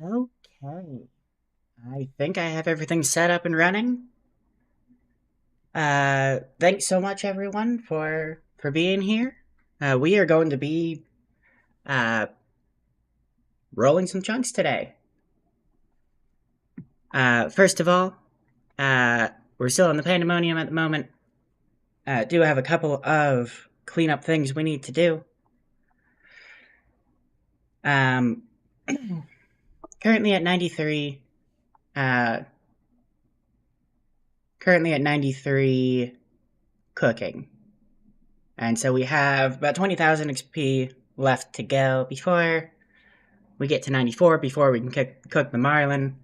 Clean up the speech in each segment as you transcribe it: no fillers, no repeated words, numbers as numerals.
Okay. I think I have everything set up and running. Thanks so much everyone for being here. We are going to be uh rolling some chunks today. First of all, uh we're still in the pandemonium at the moment. Do have a couple of cleanup things we need to do. Um currently at 93 uh currently at 93 cooking. And so we have about 20,000 XP left to go before we get to 94, before we can cook the Marlin.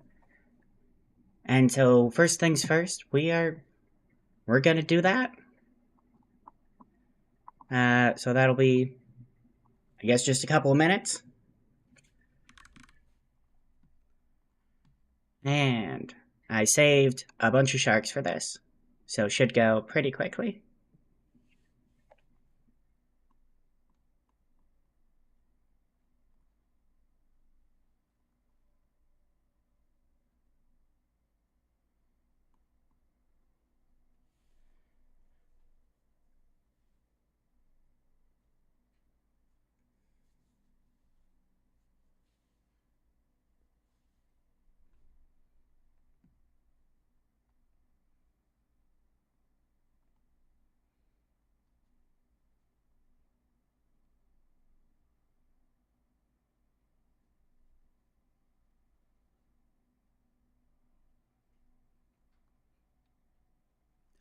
And so first things first, we're gonna do that. So that'll be, I guess, just a couple of minutes. And I saved a bunch of sharks for this, so it should go pretty quickly.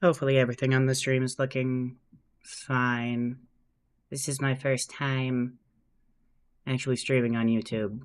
Hopefully everything on the stream is looking fine. This is my first time actually streaming on YouTube.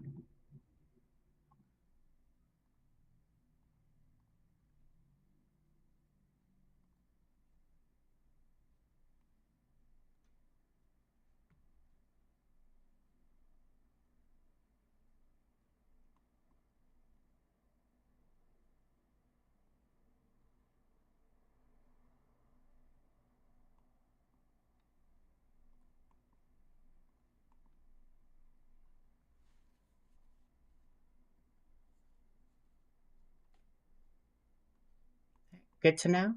Good to know.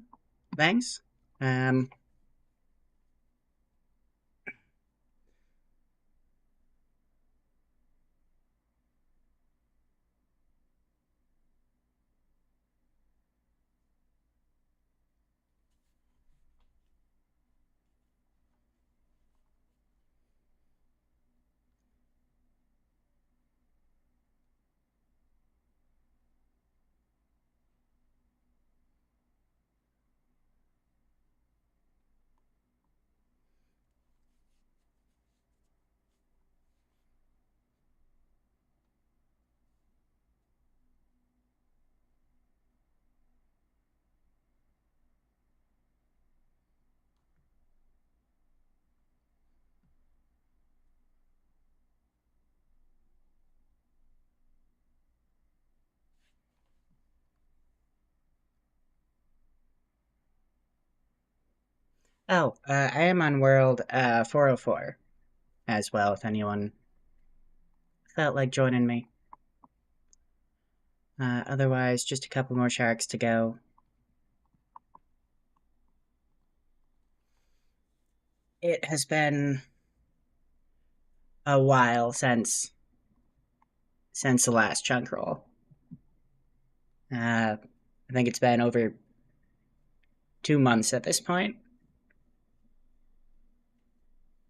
Thanks. Um, I am on World 404 as well, if anyone felt like joining me. Otherwise, just a couple more sharks to go. It has been a while since the last chunk roll. I think it's been over 2 months at this point.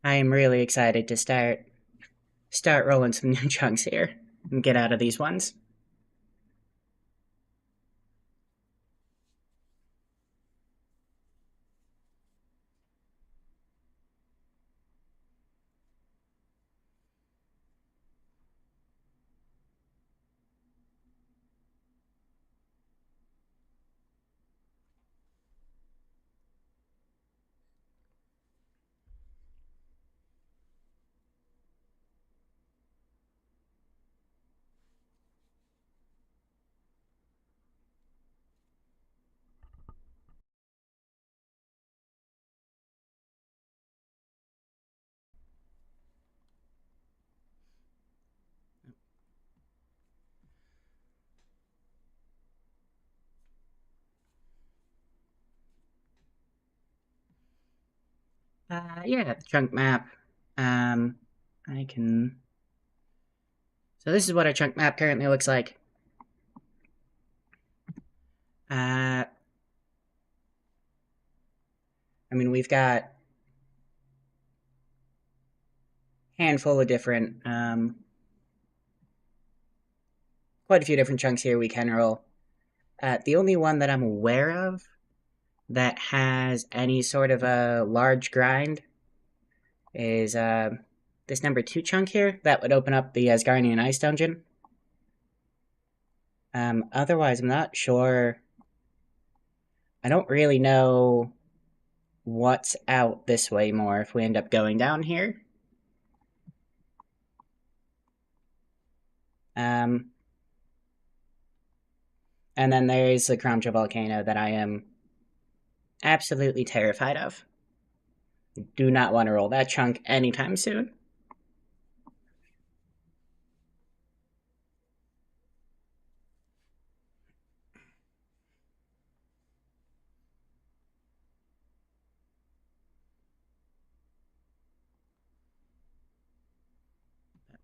I am really excited to start rolling some new chunks here and get out of these ones. Yeah, the chunk map. I can. So this is what our chunk map currently looks like. Uh, I mean, we've got a handful of different, quite a few different chunks here we can roll. The only one that I'm aware of that has any sort of a large grind is this number 2 chunk here. That would open up the Asgardian Ice Dungeon. Otherwise, I'm not sure. I don't really know what's out this way more if we end up going down here. And then there's the Kramcha Volcano that I am absolutely terrified of. Do not want to roll that chunk anytime soon.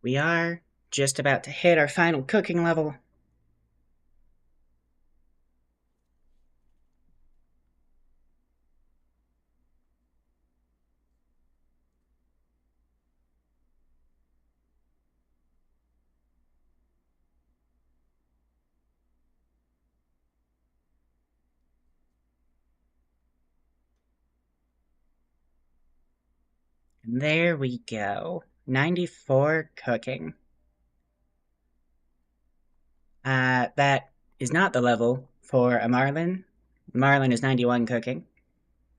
We are just about to hit our final cooking level. And there we go. 94 cooking. That is not the level for a Marlin. Marlin is 91 cooking.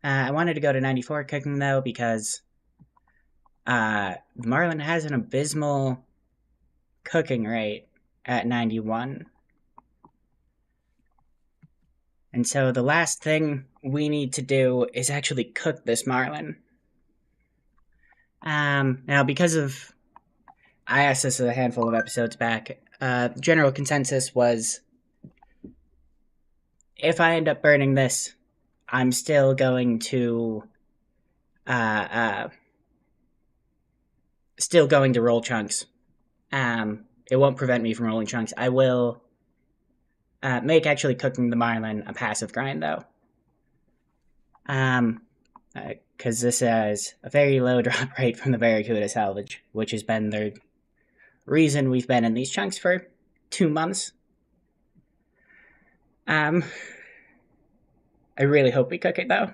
I wanted to go to 94 cooking though because Marlin has an abysmal cooking rate at 91. And so the last thing we need to do is actually cook this Marlin. Now, because of. I asked this a handful of episodes back. General consensus was if I end up burning this, I'm still going to. Uh, still going to roll chunks. It won't prevent me from rolling chunks. I will make actually cooking the Marlin a passive grind, though. Because this has a very low drop rate from the Barracuda salvage, which has been the reason we've been in these chunks for 2 months. I really hope we cook it, though.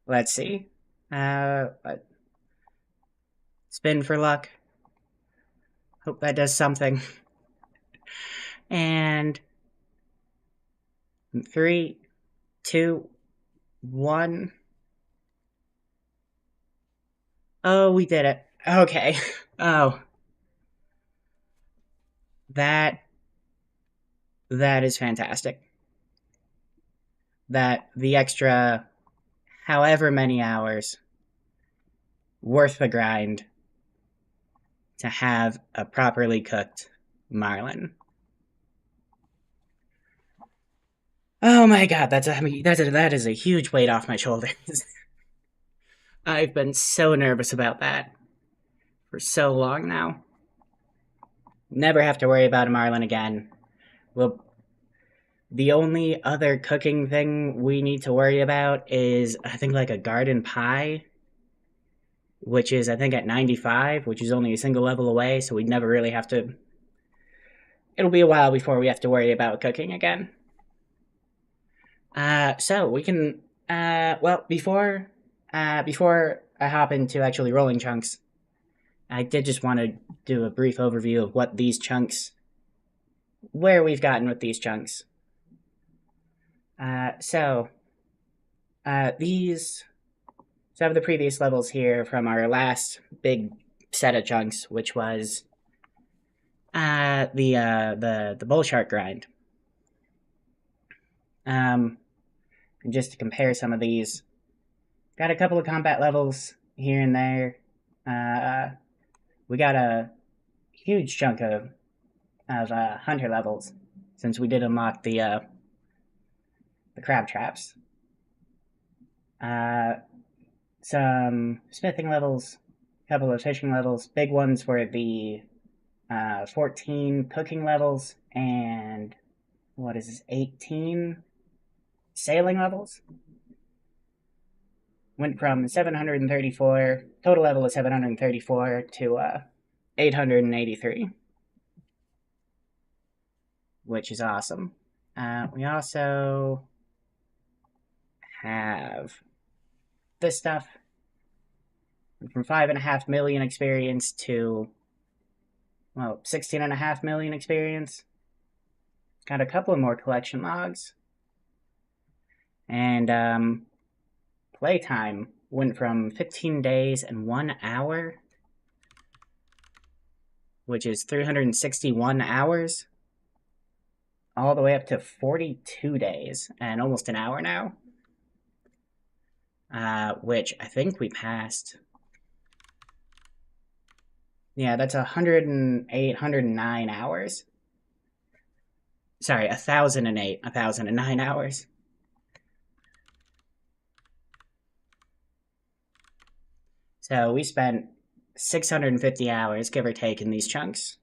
Let's see. Spin for luck. Hope that does something. And 3, 2, 1. Oh, we did it. Okay. Oh. That is fantastic. That the extra however many hours worth the grind to have a properly cooked Marlin. Oh my god, that is a huge weight off my shoulders. I've been so nervous about that for so long now. Never have to worry about a Marlin again. Well, the only other cooking thing we need to worry about is, I think, like a garden pie, which is, I think, at 95, which is only a single level away, so we'd never really have to. It'll be a while before we have to worry about cooking again. So we can. Well, before I hop into actually rolling chunks, I did just want to do a brief overview of what these chunks, where we've gotten with these chunks. These some of the previous levels here from our last big set of chunks, which was the bull shark grind. And just to compare some of these, got a couple of combat levels here and there. We got a huge chunk of hunter levels. since we did unlock the crab traps. Some smithing levels, a couple of fishing levels. Big ones were the 14 cooking levels and what is this, 18 sailing levels. Went from 734, total level of 734 to 883, which is awesome. We also have this stuff from 5.5 million experience to, well, 16.5 million experience. Got a couple of more collection logs. And playtime went from 15 days and 1 hour, which is 361 hours, all the way up to 42 days and almost an hour now. Which I think we passed. Yeah, that's 108, 109 hours. Sorry, 1,008, 1,009 hours. So we spent 650 hours, give or take, in these chunks.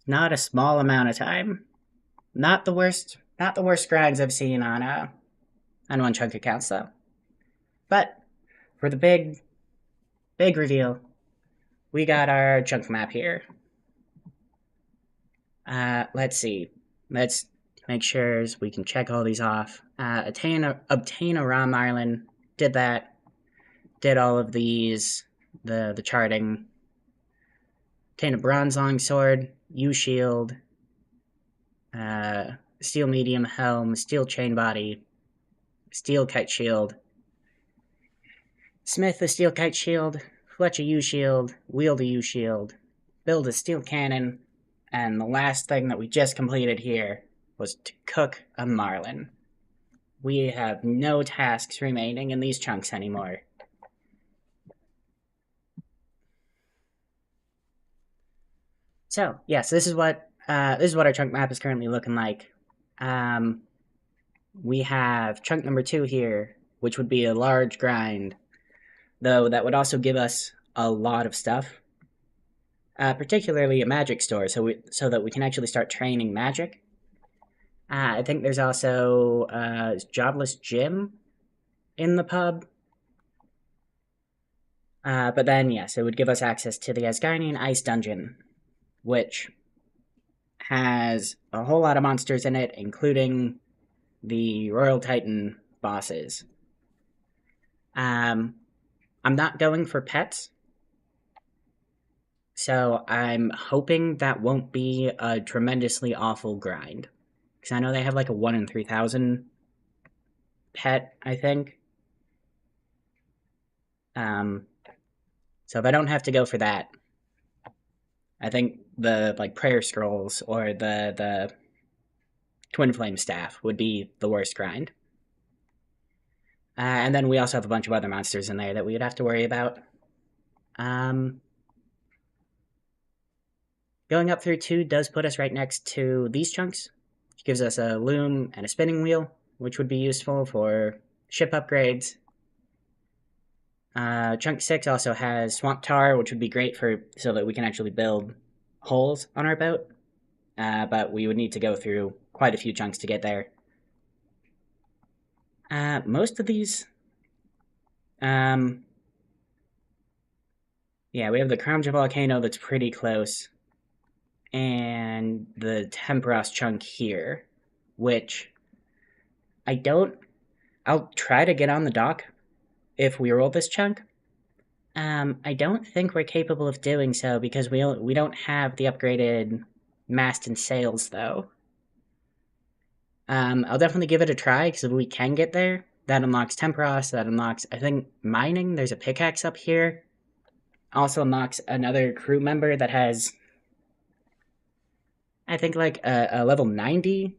Not a small amount of time. Not the worst grinds I've seen on one chunk accounts though. But for the big reveal, we got our chunk map here. Let's see. Let's make sure we can check all these off. Obtain a raw marlin. Did that. Did all of these. The charting. Obtain a bronze longsword. U shield. Steel medium helm. Steel chain body. Steel kite shield. Smith a steel kite shield. Fletch a U shield. Wield a U shield. Build a steel cannon. And the last thing that we just completed here was to cook a marlin. We have no tasks remaining in these chunks anymore. So, yes, this is what our chunk map is currently looking like. We have chunk number 2 here, which would be a large grind, though that would also give us a lot of stuff. Particularly a magic store, so that we can actually start training magic. I think there's also a jobless gym in the pub. But then, yes, it would give us access to the Asgardian Ice Dungeon, which has a whole lot of monsters in it, including the Royal Titan bosses. I'm not going for pets, so I'm hoping that won't be a tremendously awful grind. Because I know they have like a 1 in 3,000 pet, I think. So if I don't have to go for that, I think the prayer scrolls or the twin flame staff would be the worst grind. And then we also have a bunch of other monsters in there that we would have to worry about. Going up through 2 does put us right next to these chunks. It gives us a loom and a spinning wheel, which would be useful for ship upgrades. Chunk 6 also has swamp tar, which would be great so that we can actually build holes on our boat. But we would need to go through quite a few chunks to get there. Most of these... yeah, we have the Kramja volcano that's pretty close. And the Tempoross chunk here, which I'll try to get on the dock if we roll this chunk. I don't think we're capable of doing so because we don't have the upgraded mast and sails, though. I'll definitely give it a try, because if we can get there, that unlocks Tempoross, that unlocks, I think, mining. There's a pickaxe up here. Also unlocks another crew member that has, I think, like a level 90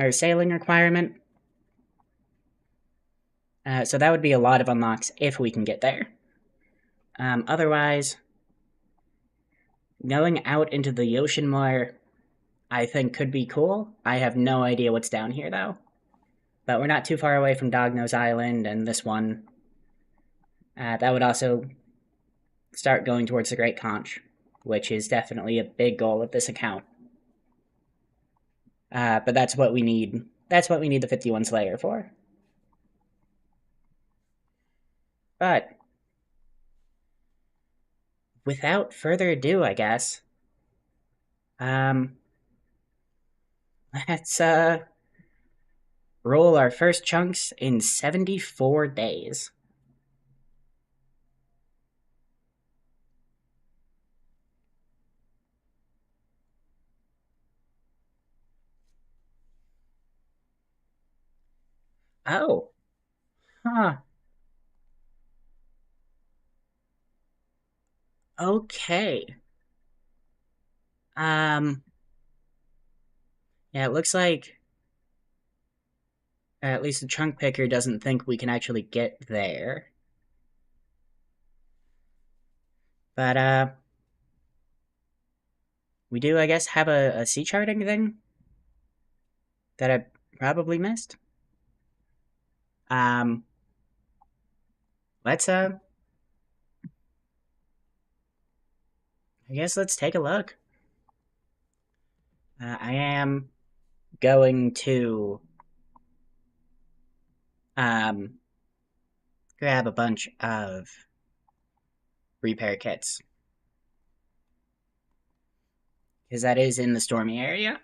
sailing requirement. So that would be a lot of unlocks if we can get there. Otherwise, going out into the ocean more, I think could be cool. I have no idea what's down here though. But we're not too far away from Dognose Island and this one. That would also start going towards the Great Conch, which is definitely a big goal of this account. But that's what we need. That's what we need the 51 Slayer for. But without further ado, I guess, um, let's roll our first chunks in 74 days. Oh, huh. Okay. Um, yeah, it looks like at least the chunk picker doesn't think we can actually get there. But we do, I guess, have a sea charting thing that I probably missed. Um, let's I guess let's take a look. I am going to um grab a bunch of repair kits because that is in the stormy area.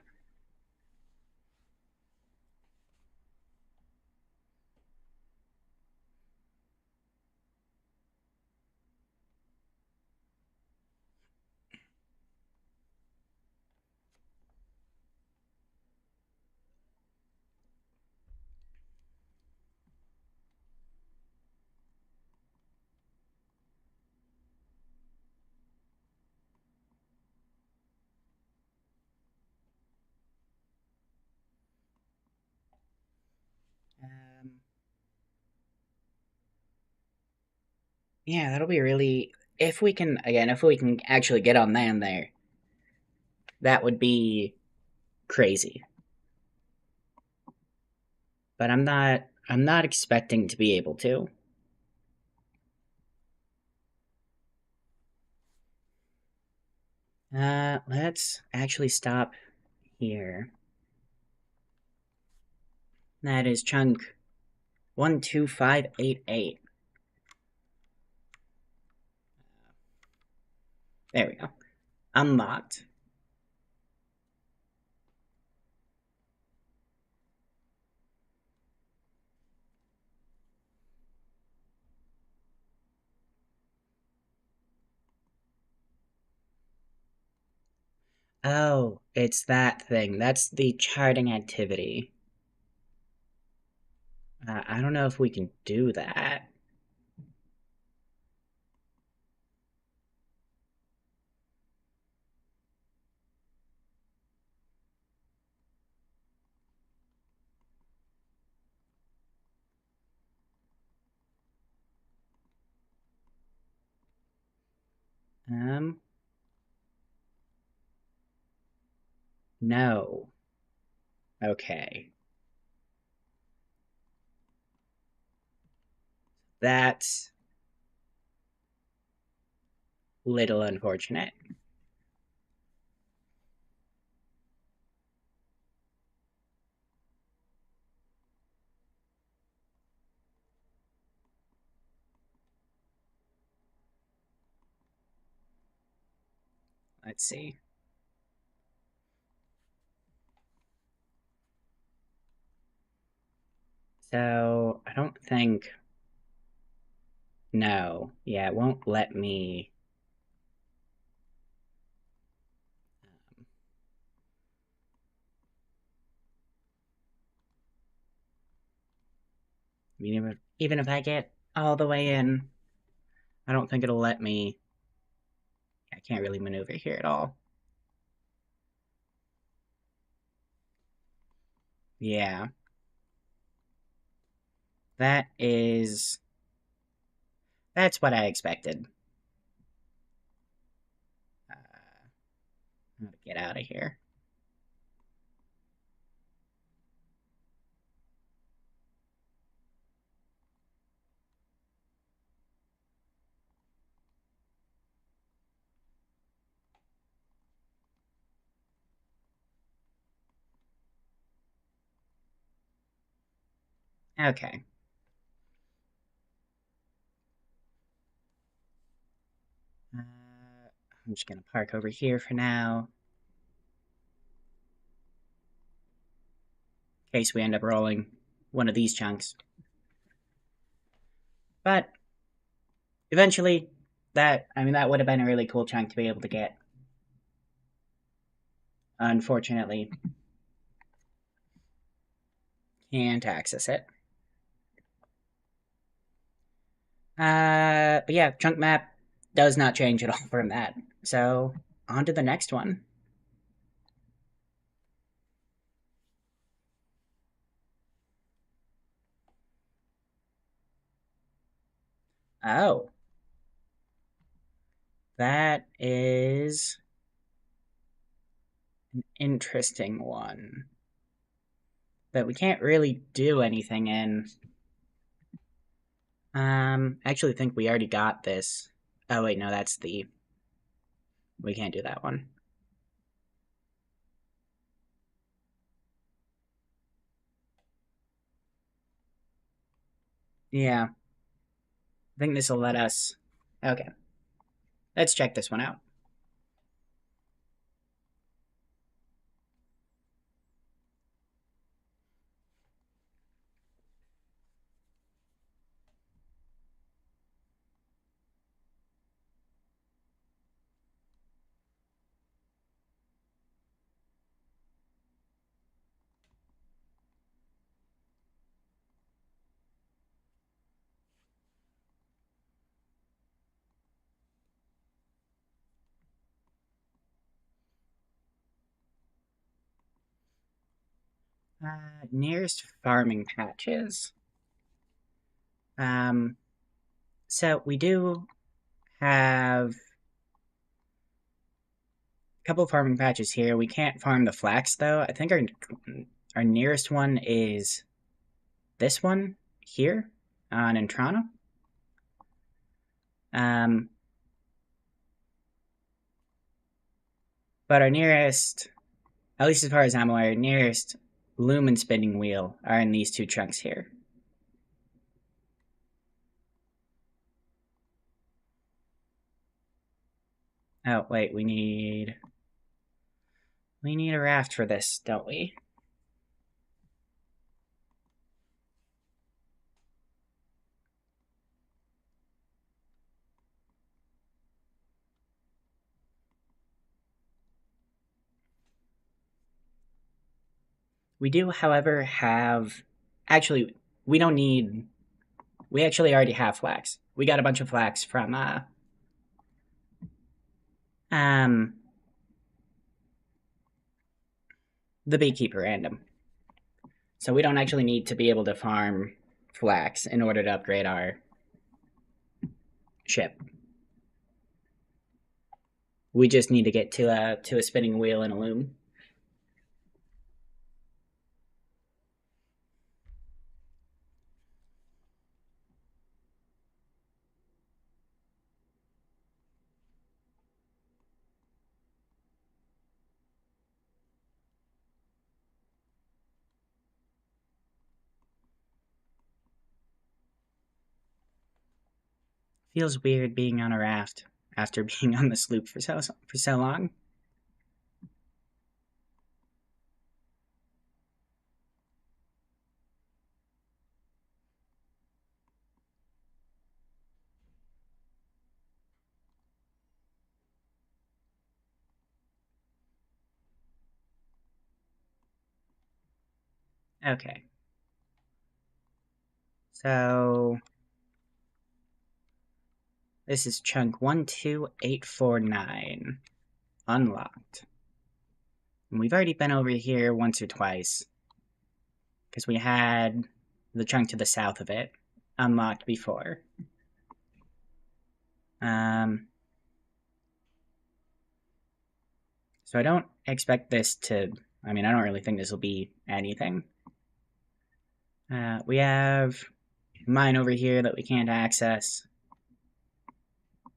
Um, yeah, that'll be really if we can again if we can actually get on land there, that would be crazy. But I'm not expecting to be able to. Let's actually stop here. That is chunk 12588. There we go. Unlocked. Oh, it's that thing. That's the charting activity. I don't know if we can do that. Um, no. Okay. That's little unfortunate. Let's see. So, I don't think. No. Yeah, it won't let me. I mean, even if I get all the way in, I don't think it'll let me. I can't really maneuver here at all. Yeah. That is. That's what I expected. get out of here. Okay. I'm just gonna park over here for now. In case we end up rolling one of these chunks. But eventually, that would have been a really cool chunk to be able to get. Unfortunately, can't access it. But yeah, chunk map does not change at all from that. So, on to the next one. Oh. That is an interesting one that we can't really do anything in. Actually think we already got this. Oh wait, no, that's the... We can't do that one. Yeah. I think this will let us... Okay. Let's check this one out. Nearest farming patches. Um, so we do have a couple of farming patches here. We can't farm the flax though. I think our nearest one is this one here on Entrana. But our nearest, at least as far as I'm aware, nearest loom and spinning wheel are in these two chunks here. Oh, wait, we need a raft for this, don't we? We do, however, have... Actually, we don't need... We actually already have flax. We got a bunch of flax from, the Beekeeper random. So we don't actually need to be able to farm flax in order to upgrade our ship. We just need to get to a spinning wheel and a loom. Feels weird being on a raft after being on the sloop for so long. Okay. So this is chunk 12849. Unlocked. And we've already been over here once or twice. Because we had the chunk to the south of it unlocked before. So I don't expect this to... I mean, I don't really think this will be anything. We have mine over here that we can't access.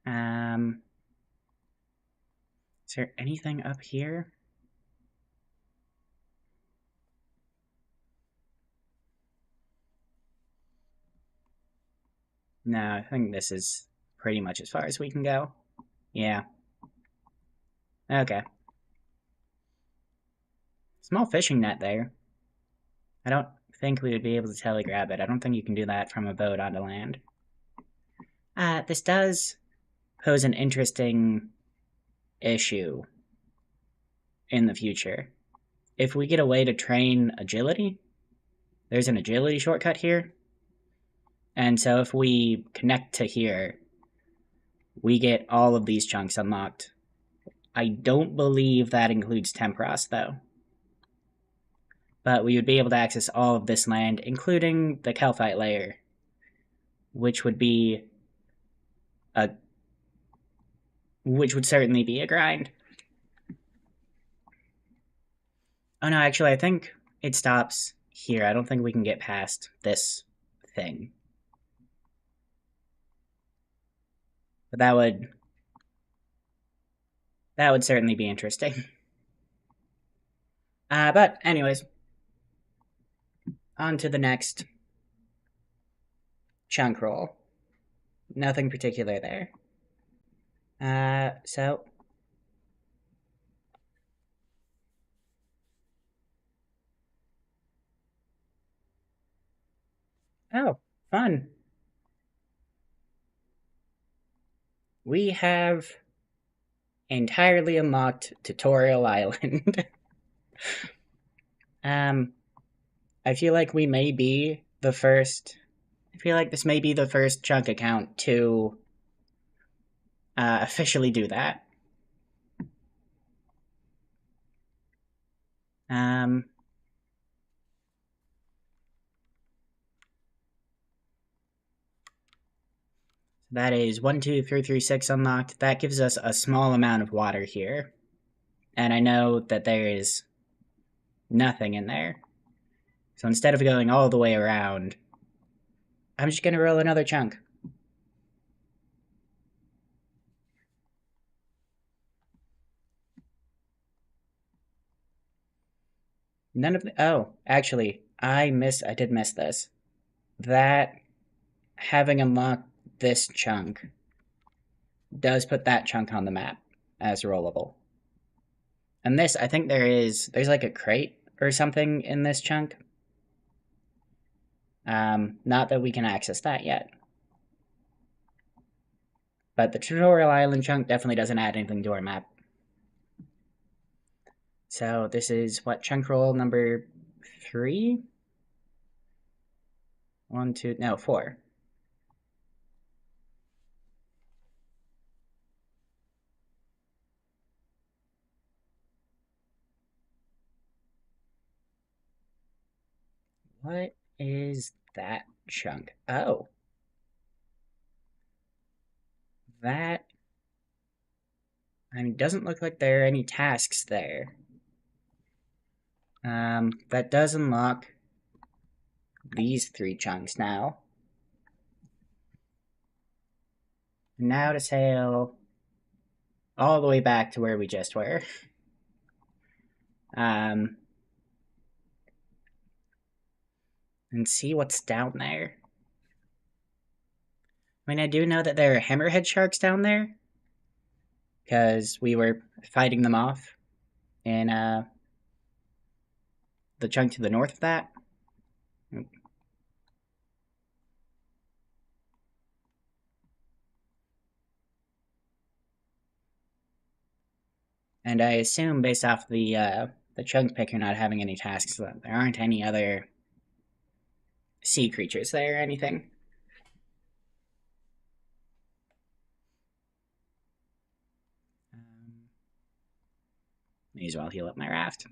Is there anything up here? No, I think this is pretty much as far as we can go. Yeah. Okay. Small fishing net there. I don't think we would be able to telegrab it. I don't think you can do that from a boat onto land. This does pose an interesting issue in the future. If we get a way to train agility, there's an agility shortcut here. And so if we connect to here, we get all of these chunks unlocked. I don't believe that includes Tempros, though. But we would be able to access all of this land, including the Kelphite layer, which would certainly be a grind. Oh no, actually, I think it stops here. I don't think we can get past this thing. But that would certainly be interesting. But anyways, on to the next chunk roll. Nothing particular there. So oh, fun. We have entirely unlocked Tutorial Island. I feel like we may be the first. I feel like this may be the first chunk account to officially do that. That is 1, 2, 3, 3, 6 unlocked. That gives us a small amount of water here. And I know that there is nothing in there. So instead of going all the way around, I'm just going to roll another chunk. None of the... Oh, actually, I did miss this. That, having unlocked this chunk, does put that chunk on the map as rollable. And this, I think there's like a crate or something in this chunk. Not that we can access that yet. But the Tutorial Island chunk definitely doesn't add anything to our map. So this is what, chunk roll number 3? 1, 2, no, 4. What is that chunk? Oh. That... I mean, doesn't look like there are any tasks there. That does unlock these 3 chunks now. Now to sail all the way back to where we just were. And see what's down there. I mean, I do know that there are hammerhead sharks down there, because we were fighting them off in the chunk to the north of that. And I assume, based off the chunk picker not having any tasks, that there aren't any other sea creatures there or anything. May as well heal up my raft.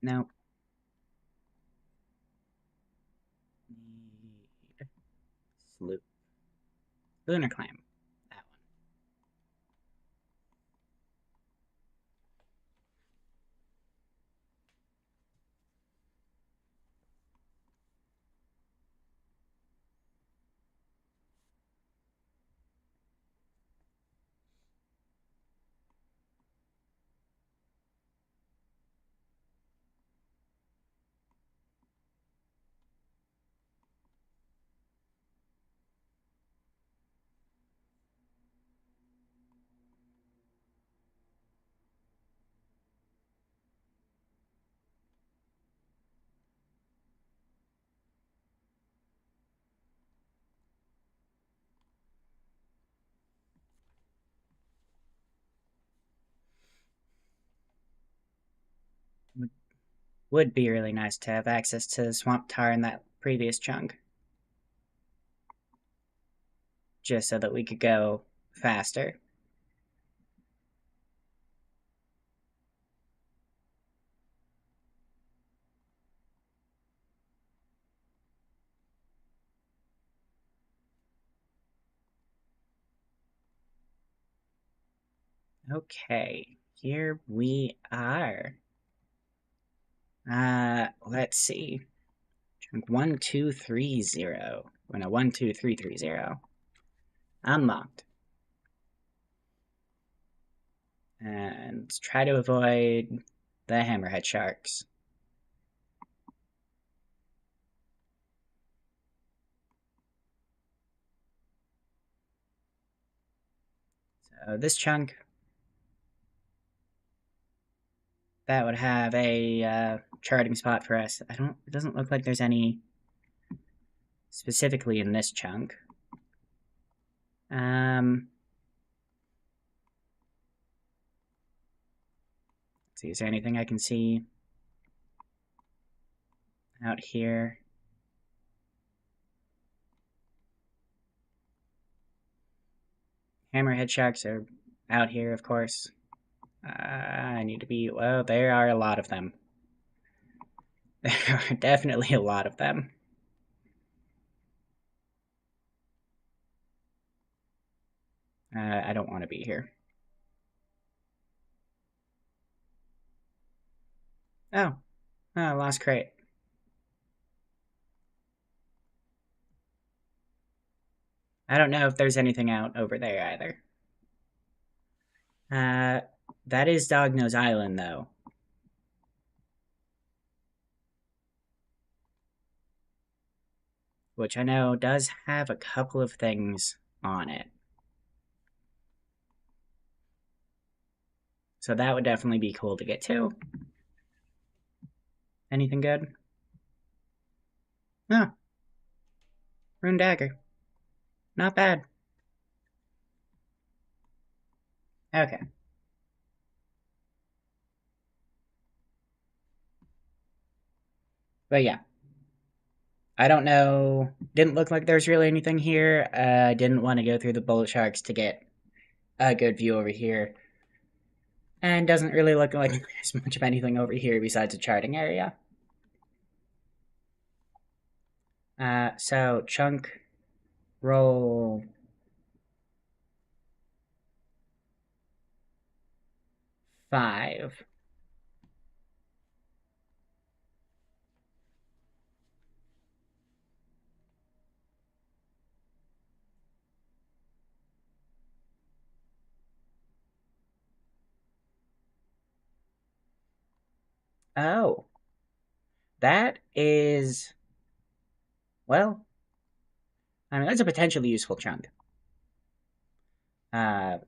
No. Sloop. Lunar clam. That one. Would be really nice to have access to Swamp Tar in that previous chunk. Just so that we could go faster. Okay, here we are. Let's see. Chunk 1230. Or no, 12330. Unlocked. And try to avoid the hammerhead sharks. So this chunk, that would have a charting spot for us. It doesn't look like there's any specifically in this chunk. Let's see, is there anything I can see out here? Hammerhead sharks are out here, of course. I need to be... Well, there are a lot of them. There are definitely a lot of them. I don't want to be here. Oh. Oh, lost crate. I don't know if there's anything out over there either. That is Dognose Island, though. Which I know does have a couple of things on it. So that would definitely be cool to get to. Anything good? No. Rune Dagger. Not bad. Okay. But yeah. I don't know. Didn't look like there's really anything here. I didn't want to go through the bullet sharks to get a good view over here. And doesn't really look like there's much of anything over here besides a charting area. So chunk roll 5. Oh. That is, well, I mean, that's a potentially useful chunk. Uh,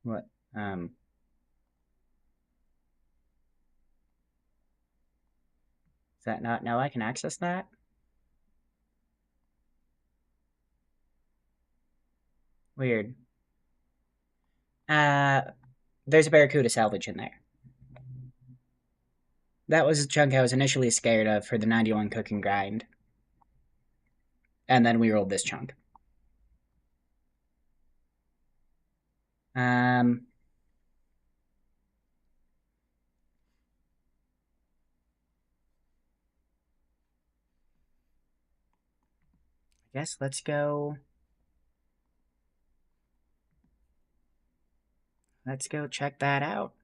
what, is that not, no, I can access that? Weird. Uh, there's a Barracuda salvage in there. That was a chunk I was initially scared of for the 91 cooking grind. And then we rolled this chunk. Um, Guess let's go. Let's go check that out.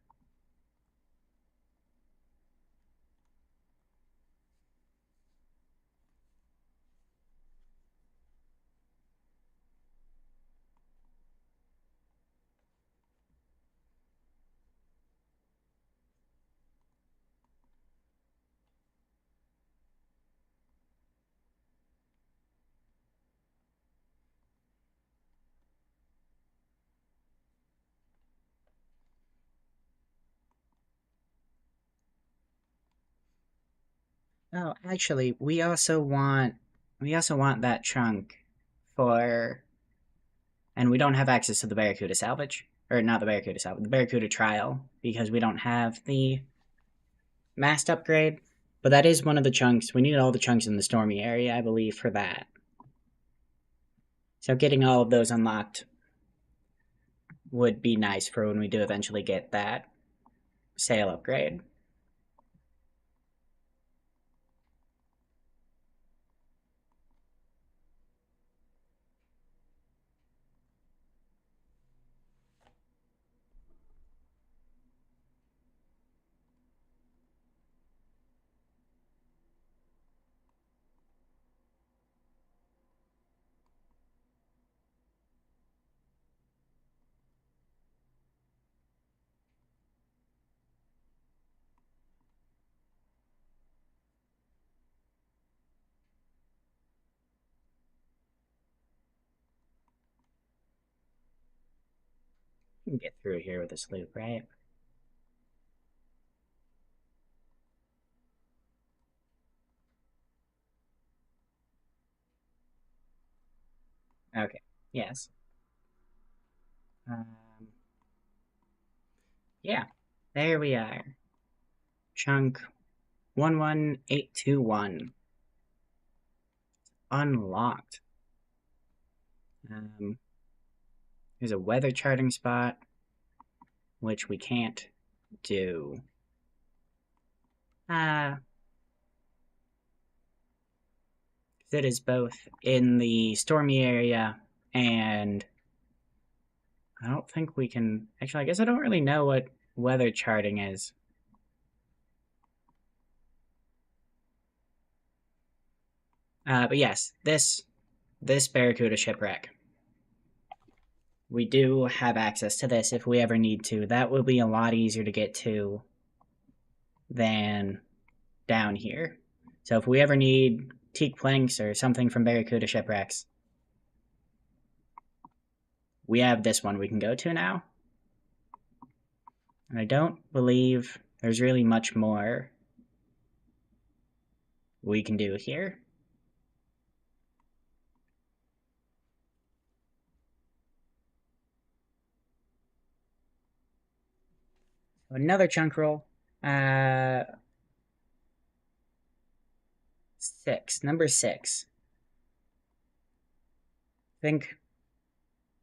Oh, actually, we also want that chunk for, and we don't have access to the Barracuda salvage, or not the Barracuda salvage, the Barracuda trial because we don't have the mast upgrade. But that is one of the chunks. We need all the chunks in the Stormy area, I believe, for that. So getting all of those unlocked would be nice for when we do eventually get that sail upgrade. We can get through here with this loop, right? Okay. Yes. Um, yeah. There we are. Chunk 11821 unlocked. Um, there's a weather charting spot, which we can't do. Uh, it is both in the stormy area and I don't think we can. Actually, I guess I don't really know what weather charting is. But yes, this Barracuda shipwreck. We do have access to this if we ever need to. That will be a lot easier to get to than down here. So if we ever need teak planks or something from Barracuda shipwrecks, we have this one we can go to now. And I don't believe there's really much more we can do here. Another chunk roll. Uh, number 6. I think,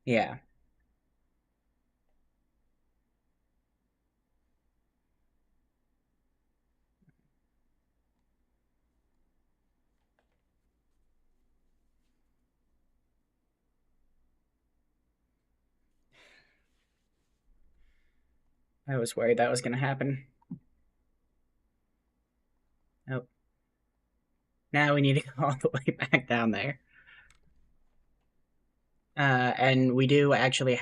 yeah. I was worried that was going to happen. Oh, now we need to go all the way back down there. And we do actually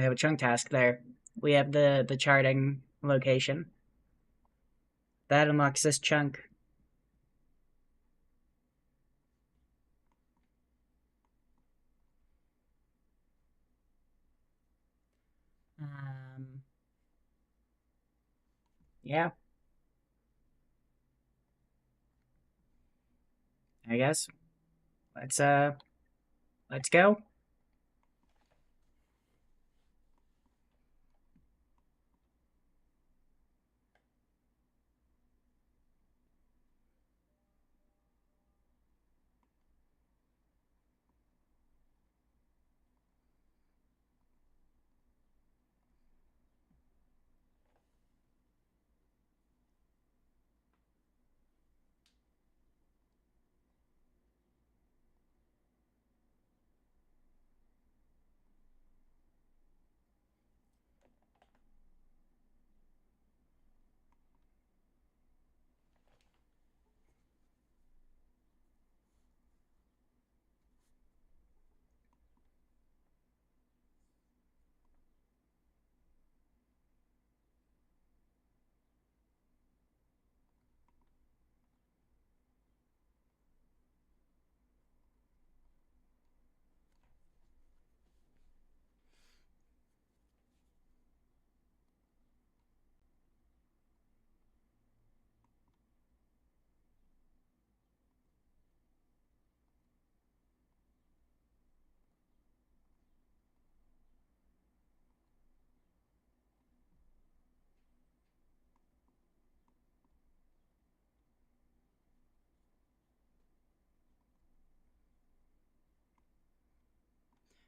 have a chunk task there. We have the charting location. That unlocks this chunk. Um, yeah, I guess let's go.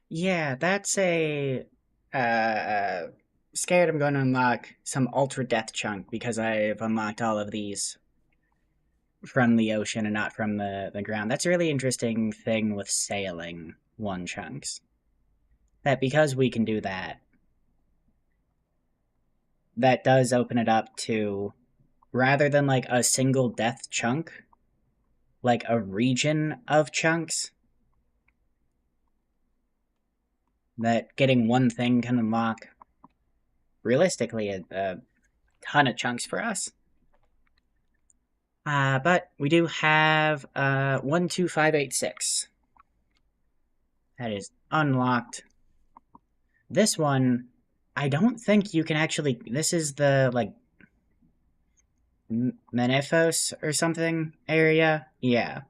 Yeah, that's a scared I'm going to unlock some Ultra Death chunk because I've unlocked all of these from the ocean and not from the ground. That's a really interesting thing with sailing one chunks. That because we can do that, that does open it up to rather than like a single death chunk, like a region of chunks that getting one thing can unlock realistically a ton of chunks for us. But we do have 12586. That is unlocked. This one, I don't think you can actually. This is the like Menethos or something area. Yeah,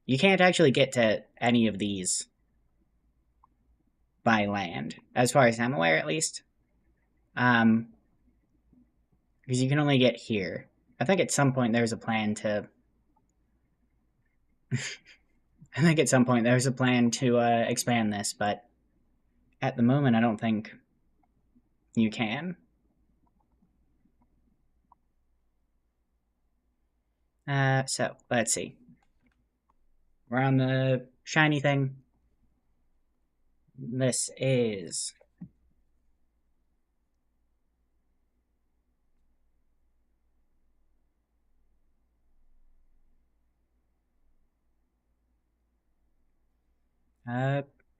you can't actually get to any of these by land, as far as I'm aware, at least. Um, because you can only get here. I think at some point there's a plan to. I think at some point there's a plan to expand this, but at the moment I don't think you can. So let's see. We're on the shiny thing. This is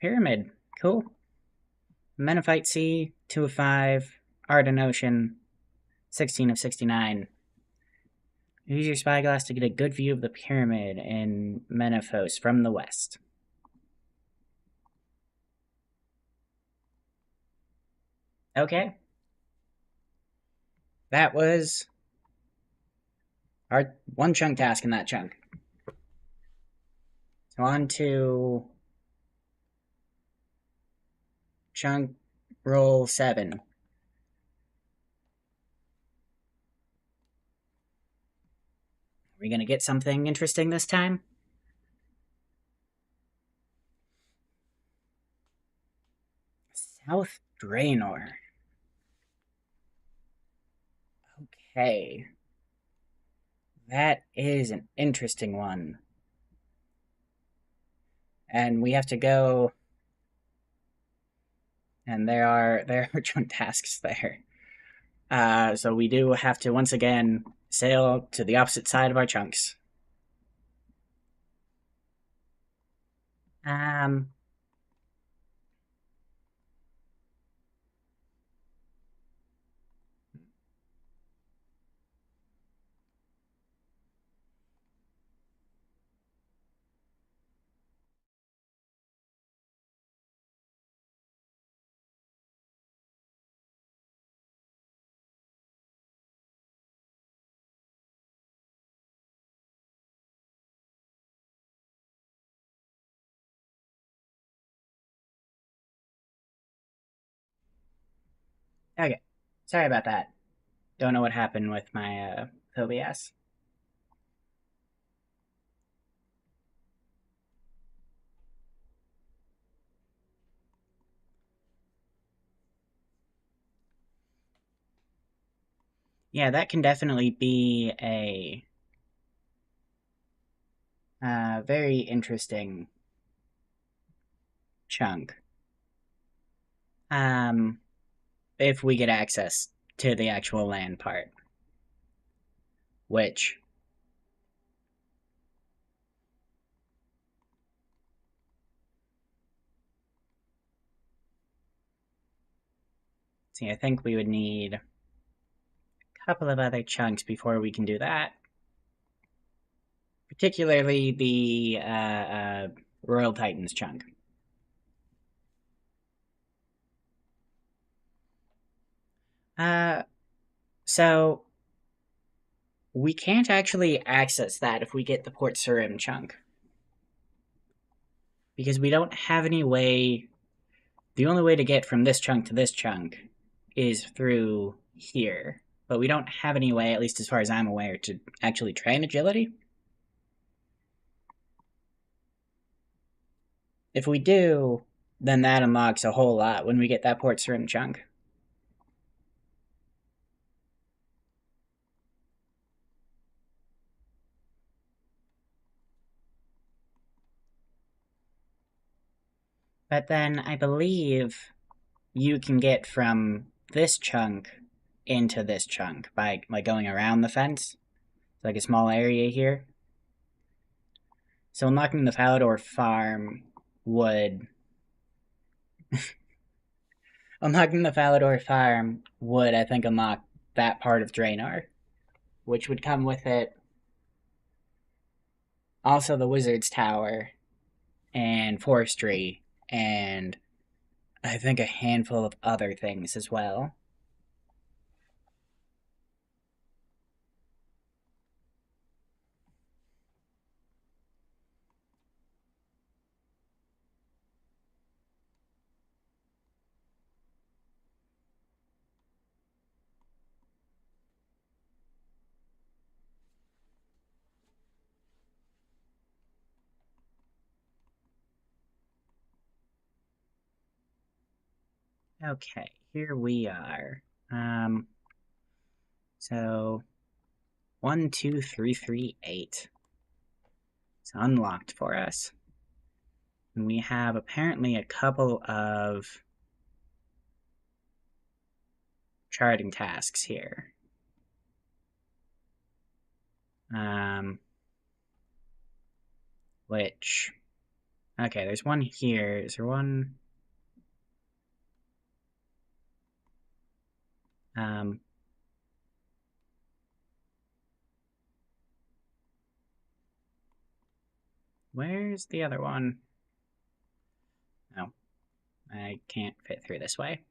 pyramid. Cool. Menophyte Sea, 2 of 5. Arden Ocean, 16 of 69. Use your spyglass to get a good view of the pyramid in Menephos from the west. Okay. That was our one chunk task in that chunk. So on to chunk roll 7. Are we gonna get something interesting this time? South Draenor. Okay. That is an interesting one. And we have to go. And there are chunk tasks there. So we do have to once again sail to the opposite side of our chunks. Um. Okay. Sorry about that. Don't know what happened with my OBS. Yeah, that can definitely be a very interesting chunk. Um, if we get access to the actual land part, which see, I think we would need a couple of other chunks before we can do that. Particularly the Royal Titans chunk. Uh, so we can't actually access that if we get the Port Surim chunk. Because we don't have any way. The only way to get from this chunk to this chunk is through here. But we don't have any way, at least as far as I'm aware, to actually train agility. If we do, then that unlocks a whole lot when we get that Port Sarim chunk. But then I believe you can get from this chunk into this chunk by going around the fence. It's like a small area here. So unlocking the Falador farm would unlocking the Falador farm would, I think, unlock that part of Draenor, which would come with it also the Wizard's Tower and Forestry and I think a handful of other things as well. Okay, here we are. So 12338. It's unlocked for us. And we have apparently a couple of charting tasks here. Which, okay, there's one here. Is there one? Um, where's the other one? Oh, I can't fit through this way.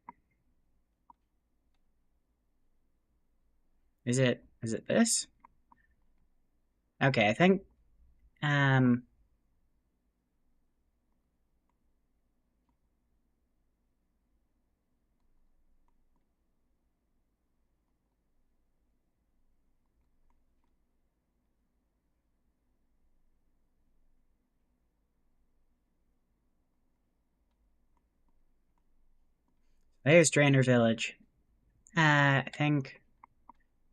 Is it this? Okay, I think, there's Draenor Village. I think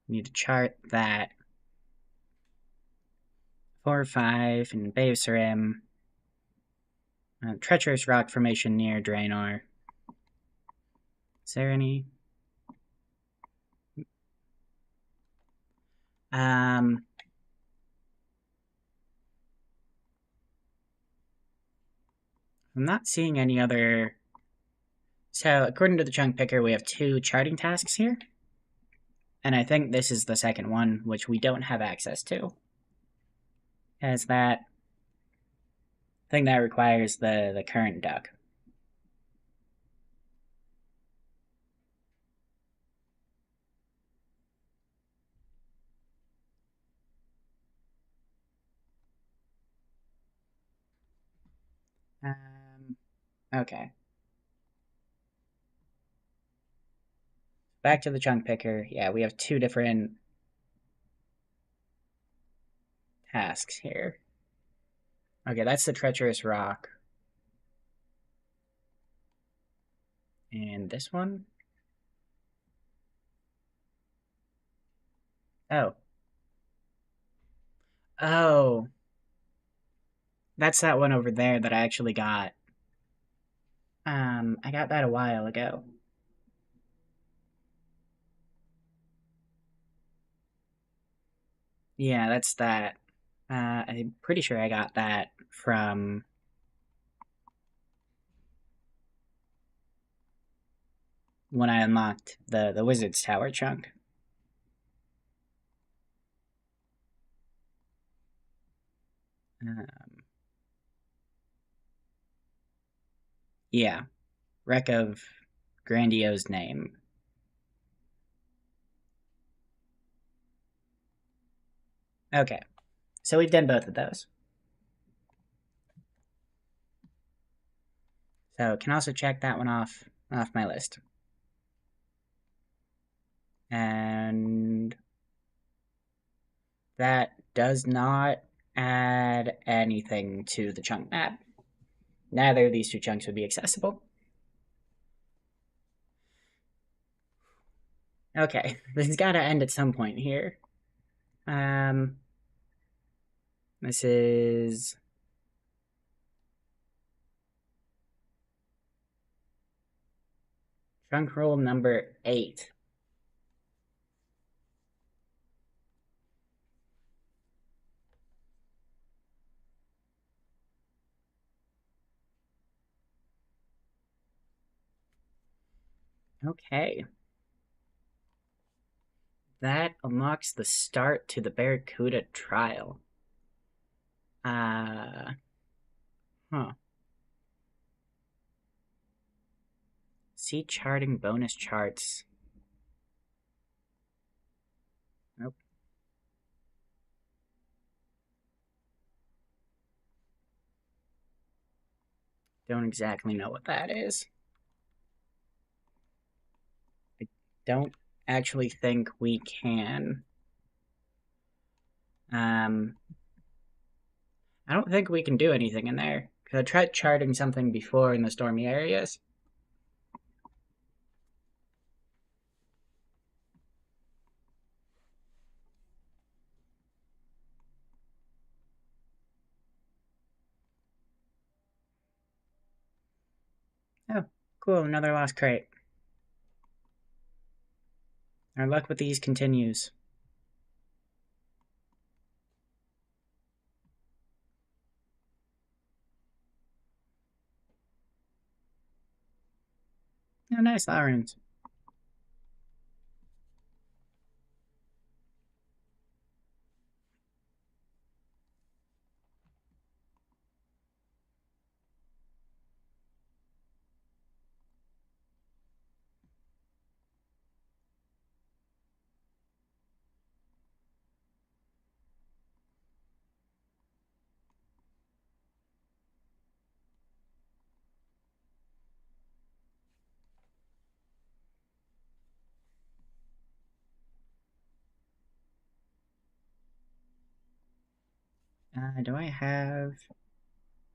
we need to chart that. 4 or 5 in Bay of Sarim. Treacherous rock formation near Draenor. Is there any? I'm not seeing any other. So, according to the chunk picker, we have 2 charting tasks here. And I think this is the second one, which we don't have access to. As that thing that requires the current duck. Okay. Back to the chunk picker. Yeah, we have 2 different tasks here. Okay, that's the treacherous rock. And this one? Oh. Oh. That's that one over there that I actually got. I got that a while ago. Yeah, that's that. I'm pretty sure I got that from when I unlocked the Wizard's Tower chunk. Yeah, Wreck of Grandiose Name. Okay, so we've done both of those. So can also check that one off my list. And that does not add anything to the chunk map. neither of these two chunks would be accessible. Okay, this has got to end at some point here. This is chunk rule number 8. Okay. That unlocks the start to the Barracuda trial. Huh. See charting bonus charts. Nope. Don't exactly know what that is. I don't actually think we can. I don't think we can do anything in there. Because I tried charting something before in the stormy areas. Oh, cool, another lost crate. Our luck with these continues. Oh, nice, Lawrence. Do I have...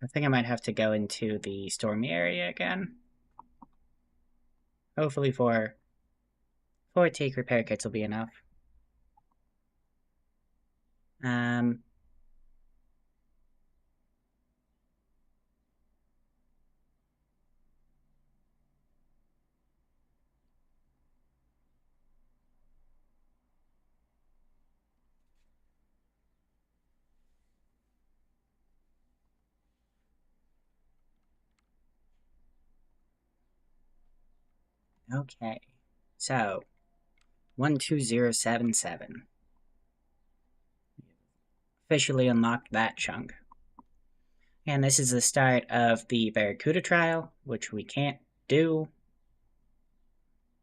I think I might have to go into the stormy area again. Hopefully 4 take repair kits will be enough. Um, okay. So, 12077. Officially unlocked that chunk. And this is the start of the Barracuda trial, which we can't do.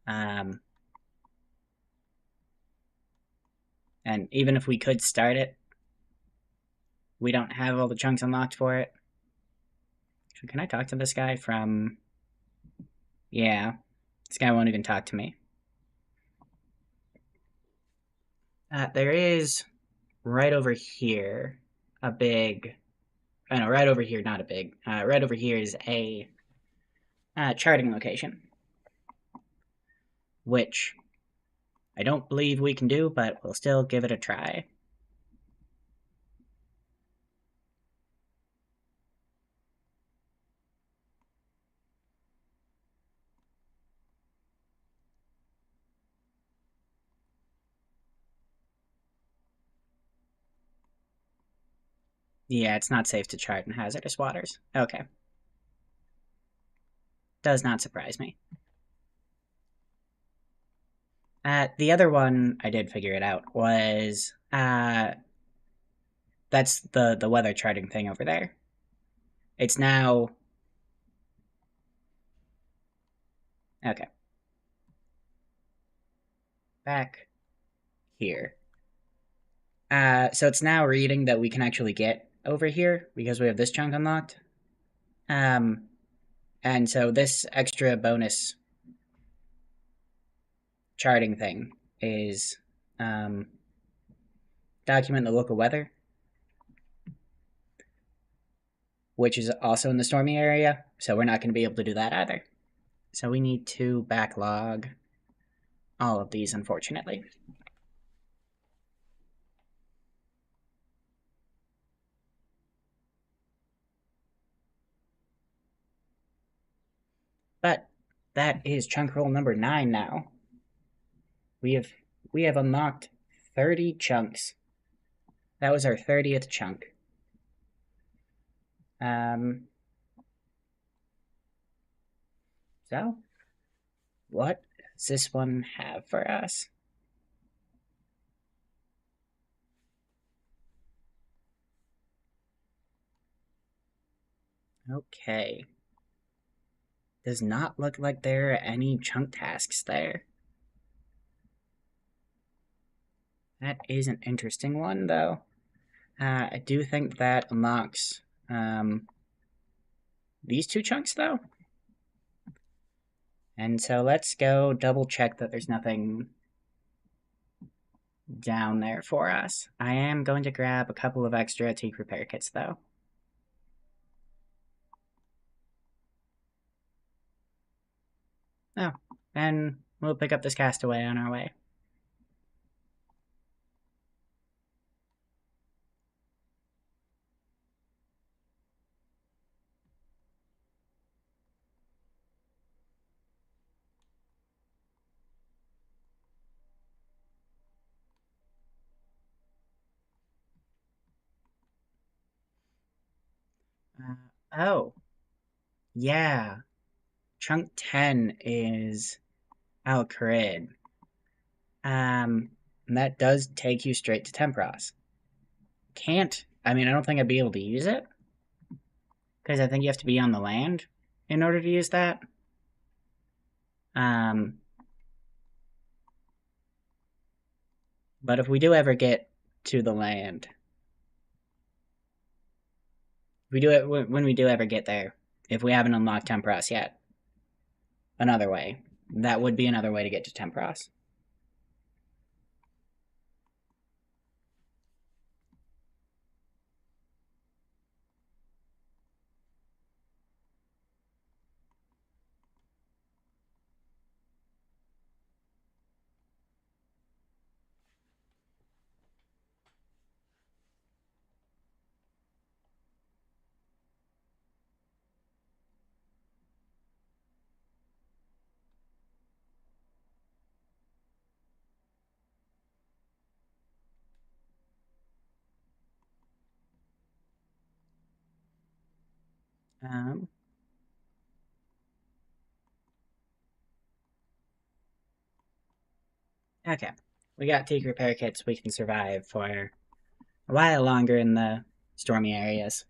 And even if we could start it, we don't have all the chunks unlocked for it. So can I talk to this guy from... Yeah, this guy won't even talk to me. There is, right over here, a big... Oh no, right over here, not a big. Right over here is a charting location, which I don't believe we can do, but we'll still give it a try. Yeah, it's not safe to chart in hazardous waters. Okay. Does not surprise me. The other one, I did figure it out, was that's the weather charting thing over there. It's now... Okay. Back here. So it's now reading that we can actually get over here because we have this chunk unlocked. And so this extra bonus charting thing is document the local weather. which is also in the stormy area, so we're not going to be able to do that either. So we need to backlog all of these, unfortunately. But that is chunk roll number 9 now. We have unlocked 30 chunks. That was our 30th chunk. So, what does this one have for us? Okay. Does not look like there are any chunk tasks there. That is an interesting one, though. I do think that unlocks these 2 chunks, though. And so let's go double check that there's nothing down there for us. I am going to grab a couple of extra teak repair kits, though. Oh, and we'll pick up this castaway on our way. Oh, yeah. Chunk 10 is Al Kharid. That does take you straight to Tempros. I don't think I'd be able to use it, because I think you have to be on the land in order to use that. But if we do ever get to the land, when we do ever get there, if we haven't unlocked Tempros yet, another way. That would be another way to get to Tempros. Um, okay. We got teak repair kits. We can survive for a while longer in the stormy areas.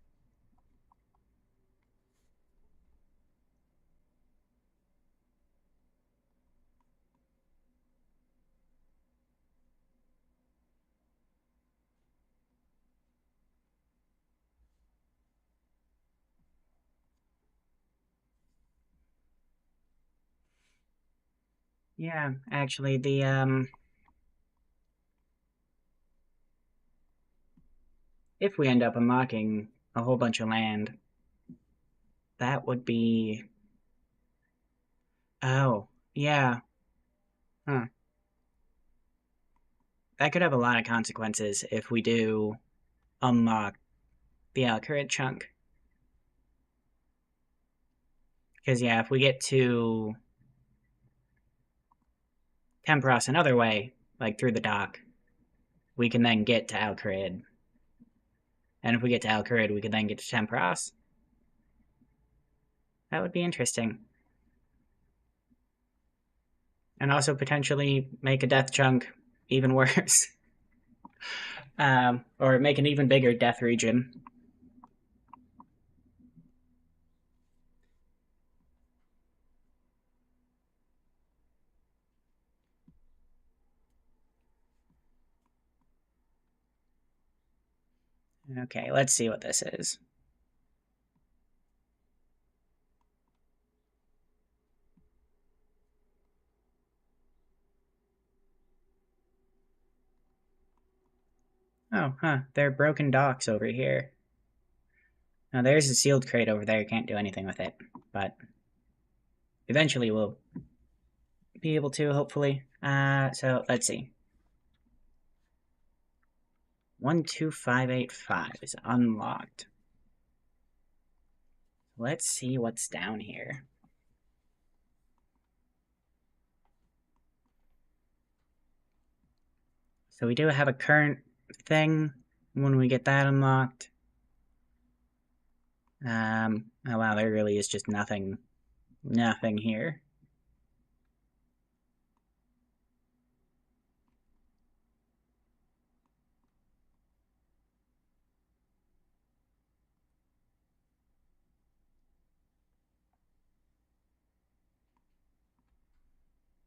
Yeah, actually, if we end up unlocking a whole bunch of land, that would be. Oh, yeah. Huh. That could have a lot of consequences if we do unlock the Al Kharid chunk. Because, yeah, if we get to Tempros another way, like through the dock, we can then get to Al Kharid. And if we get to Al Kharid, we can then get to Tempros. That would be interesting. And also potentially make a death chunk even worse. Or make an even bigger death region. Okay, let's see what this is. Oh, huh. There are broken docks over here. Now there's a sealed crate over there, can't do anything with it, but eventually we'll be able to, hopefully. So let's see. 12585 is unlocked. Let's see what's down here. So we do have a current thing when we get that unlocked. Oh wow, there really is just nothing here.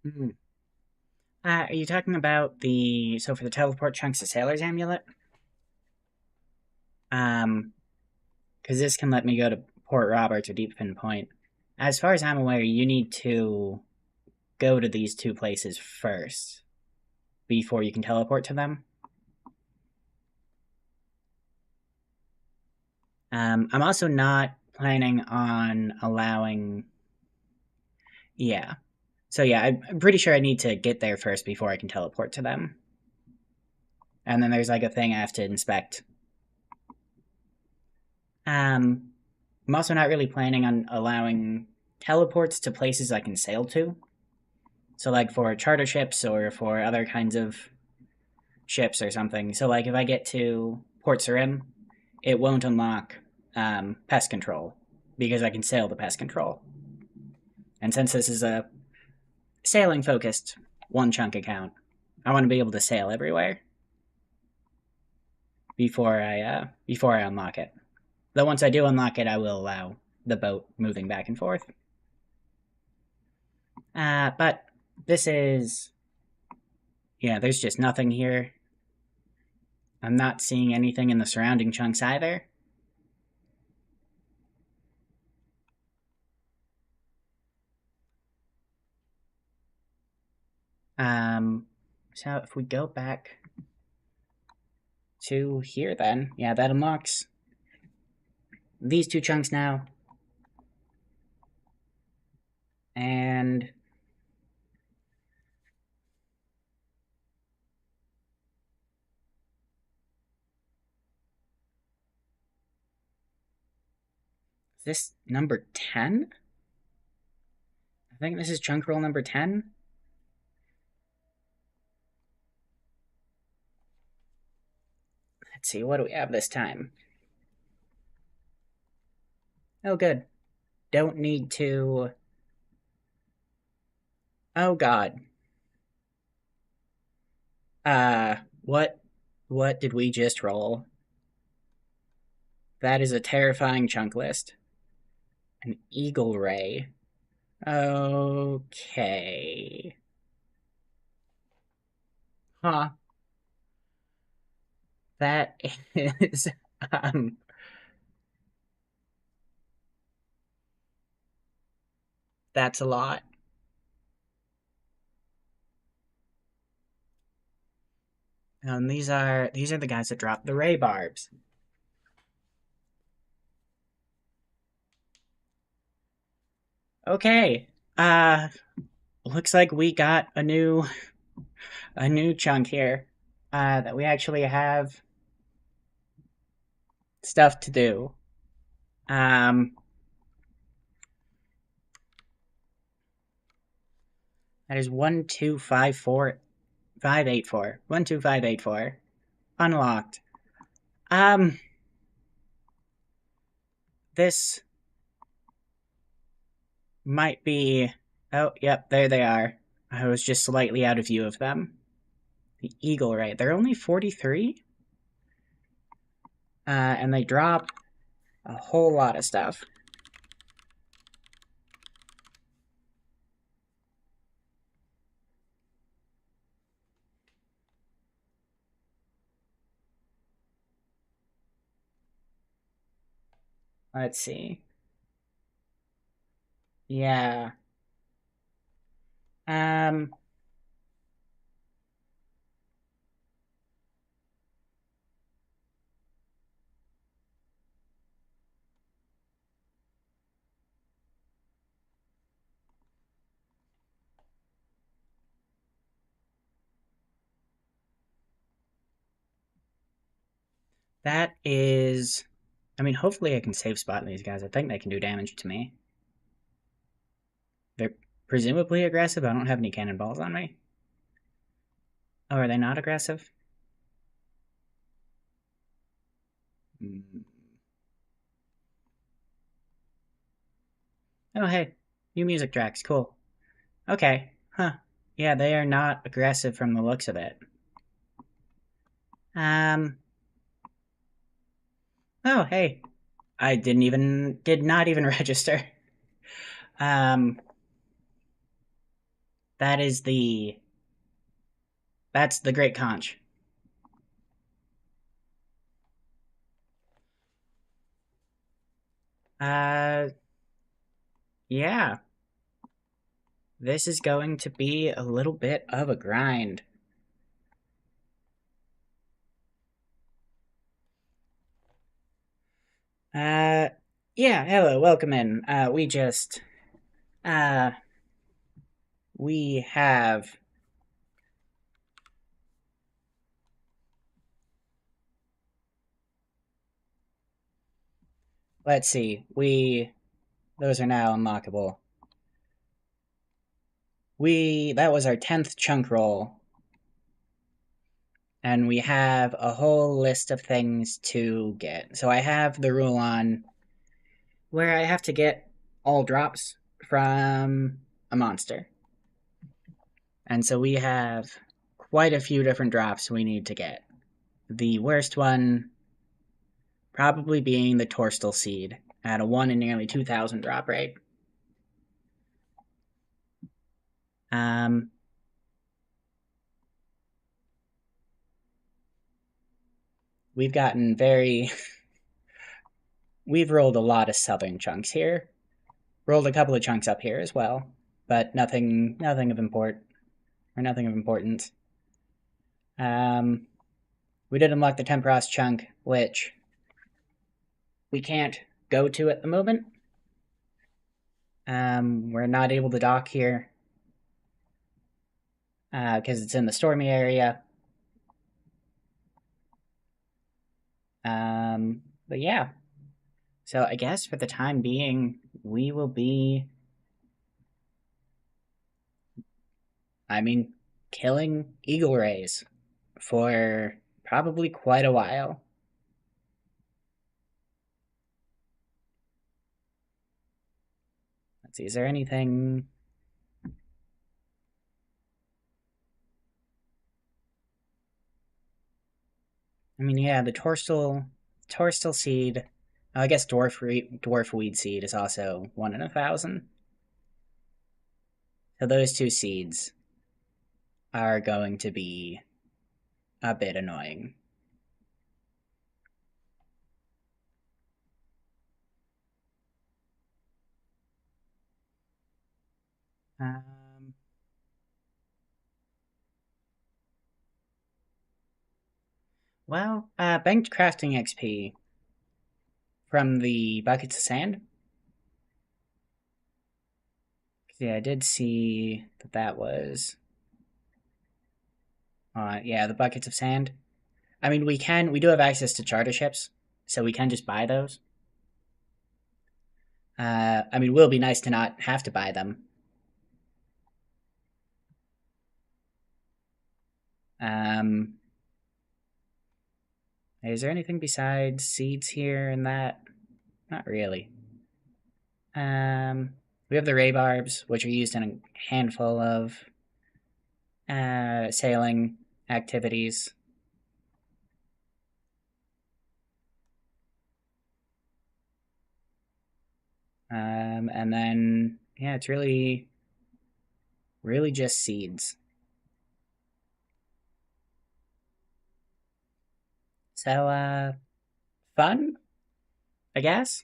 Hmm. Are you talking about so for the teleport chunks, the Sailor's Amulet? Because this can let me go to Port Roberts or Deep Pin Point. As far as I'm aware, you need to go to these two places first before you can teleport to them. I'm also not planning on allowing... Yeah. So yeah, I'm pretty sure I need to get there first before I can teleport to them. And then there's like a thing I have to inspect. I'm also not really planning on allowing teleports to places I can sail to. So like for charter ships or for other kinds of ships or something. So like if I get to Port Sarim, it won't unlock pest control because I can sail the pest control. And since this is a sailing focused one chunk account, I want to be able to sail everywhere before I unlock it. Though once I do unlock it, I will allow the boat moving back and forth. But this is... Yeah, there's just nothing here. I'm not seeing anything in the surrounding chunks either. So if we go back to here then, yeah, that unlocks these two chunks now. And is this number 10? I think this is chunk roll number 10. Let's see, what do we have this time? Oh, good. Don't need to... Oh, God. What did we just roll? That is a terrifying chunk list. An Eagle Ray. Okay. Huh. That is, um... That's a lot. These are the guys that drop the Ray Barbs. Okay. Looks like we got a new chunk here. That we actually have stuff to do. That is 1254584. 12584. Unlocked. This might be... Oh, yep, there they are. I was just slightly out of view of them. The Eagle Ray. They're only 43? And they drop a whole lot of stuff. Let's see. Yeah. Um... That is... I mean, hopefully I can save spot these guys. I think they can do damage to me. They're presumably aggressive. I don't have any cannonballs on me. Oh, are they not aggressive? Mm. Oh, hey. New music tracks. Cool. Okay. Huh. Yeah, they are not aggressive from the looks of it. Um... Oh, hey. I did not even register. Um... That is the... That's the Great Conch. Uh... Yeah. This is going to be a little bit of a grind. Uh, yeah, hello, welcome in. Uh, we have, let's see, those are now unlockable. That was our 10th chunk roll, and we have a whole list of things to get. So I have the rule on where I have to get all drops from a monster. And so we have quite a few different drops we need to get. The worst one probably being the Torstal Seed at a 1 in nearly 2,000 drop rate. Um, we've gotten very... we've rolled a lot of southern chunks here. Rolled a couple of chunks up here as well, but nothing of import, or nothing of importance. We did unlock the Temperos chunk, which we can't go to at the moment. We're not able to dock here because it's in the stormy area. But yeah. So I guess for the time being, we will be... I mean, killing eagle rays for probably quite a while. Let's see, is there anything... I mean, yeah, the Torstal Seed... I guess Dwarf Weed Seed is also 1 in 1,000. So those two seeds are going to be a bit annoying. Um, well, banked crafting XP from the buckets of sand. Yeah, I did see that was... yeah, the buckets of sand. I mean, we do have access to charter ships, so we can just buy those. I mean, it will be nice to not have to buy them. Um, is there anything besides seeds here and that? Not really. We have the ray barbs, which are used in a handful of sailing activities. And then, yeah, it's really just seeds. So, fun, I guess.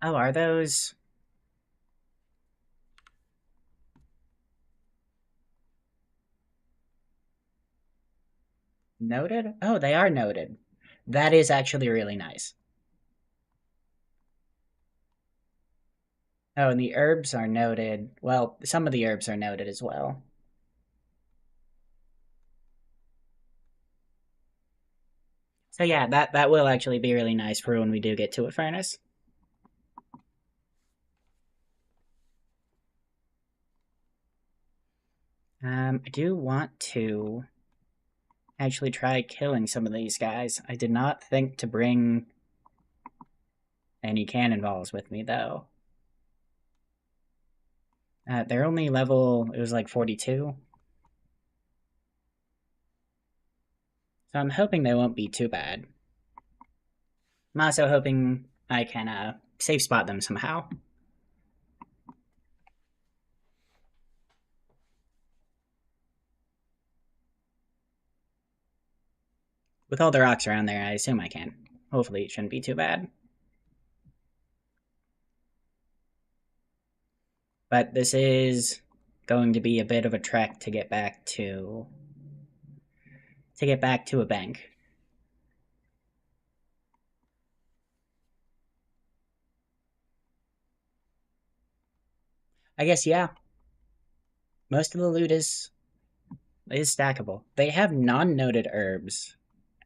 Oh, are those... noted? Oh, they are noted. That is actually really nice. Oh, and the herbs are noted. Well, some of the herbs are noted as well. So yeah, that will actually be really nice for when we do get to a furnace. I do want to actually try killing some of these guys. I did not think to bring any cannonballs with me, though. They're only level, it was like 42. So I'm hoping they won't be too bad. I'm also hoping I can safe spot them somehow. With all the rocks around there, I assume I can. Hopefully it shouldn't be too bad. But this is going to be a bit of a trek to get back to a bank. I guess yeah. Most of the loot is stackable. They have non-noted herbs,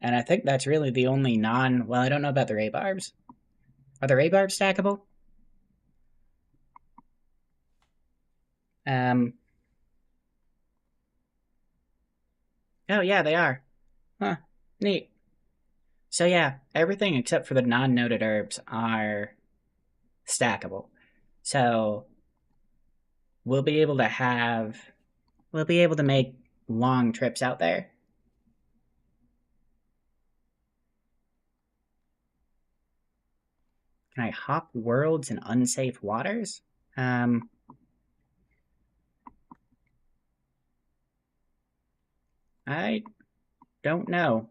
and I think that's really the only non. Well, I don't know about the Raybarbs. Are the Raybarbs stackable? Um. Oh yeah, they are. Huh. Neat. So yeah, everything except for the non-noted herbs are stackable. So we'll be able to have we'll be able to make long trips out there. Can I hop worlds in unsafe waters? Um, I don't know.